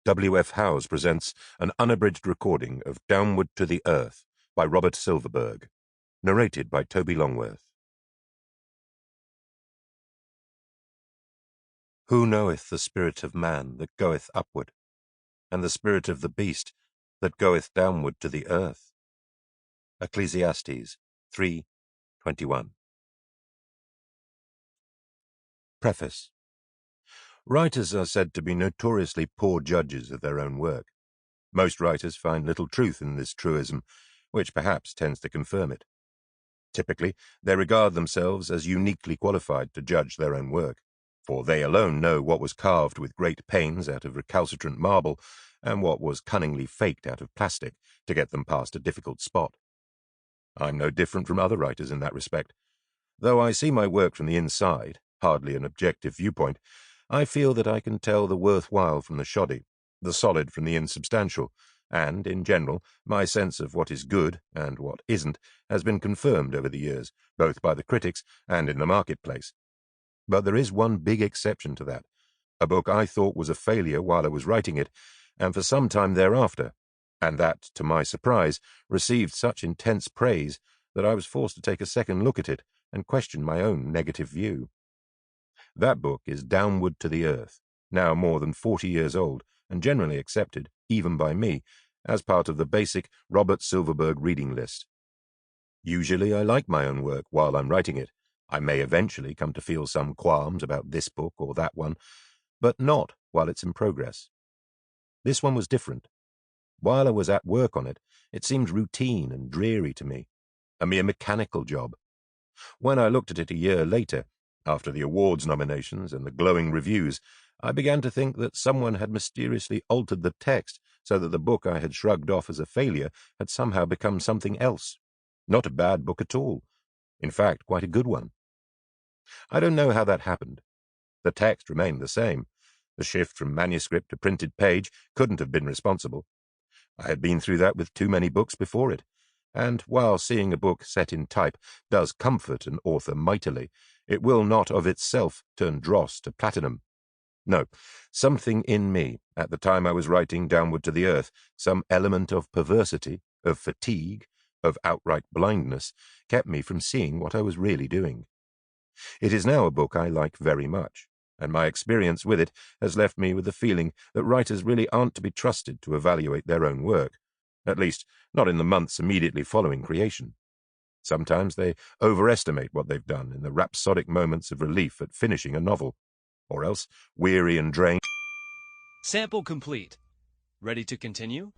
W.F. Howes presents an unabridged recording of Downward to the Earth by Robert Silverberg, narrated by Toby Longworth. Who knoweth the spirit of man that goeth upward, and the spirit of the beast that goeth downward to the earth? Ecclesiastes 3:21. Preface. Writers are said to be notoriously poor judges of their own work. Most writers find little truth in this truism, which perhaps tends to confirm it. Typically, they regard themselves as uniquely qualified to judge their own work, for they alone know what was carved with great pains out of recalcitrant marble and what was cunningly faked out of plastic to get them past a difficult spot. I'm no different from other writers in that respect. Though I see my work from the inside, hardly an objective viewpoint, I feel that I can tell the worthwhile from the shoddy, the solid from the insubstantial, and, in general, my sense of what is good and what isn't has been confirmed over the years, both by the critics and in the marketplace. But there is one big exception to that, a book I thought was a failure while I was writing it, and for some time thereafter, and that, to my surprise, received such intense praise that I was forced to take a second look at it and question my own negative view. That book is Downward to the Earth, now more than 40 years old, and generally accepted, even by me, as part of the basic Robert Silverberg reading list. Usually I like my own work while I'm writing it. I may eventually come to feel some qualms about this book or that one, but not while it's in progress. This one was different. While I was at work on it, it seemed routine and dreary to me, a mere mechanical job. When I looked at it a year later, after the awards nominations and the glowing reviews, I began to think that someone had mysteriously altered the text so that the book I had shrugged off as a failure had somehow become something else. Not a bad book at all. In fact, quite a good one. I don't know how that happened. The text remained the same. The shift from manuscript to printed page couldn't have been responsible. I had been through that with too many books before it, and while seeing a book set in type does comfort an author mightily, it will not of itself turn dross to platinum. No, something in me, at the time I was writing Downward to the Earth, some element of perversity, of fatigue, of outright blindness, kept me from seeing what I was really doing. It is now a book I like very much, and my experience with it has left me with the feeling that writers really aren't to be trusted to evaluate their own work, at least not in the months immediately following creation. Sometimes they overestimate what they've done in the rhapsodic moments of relief at finishing a novel, or else, weary and drained. Sample complete. Ready to continue?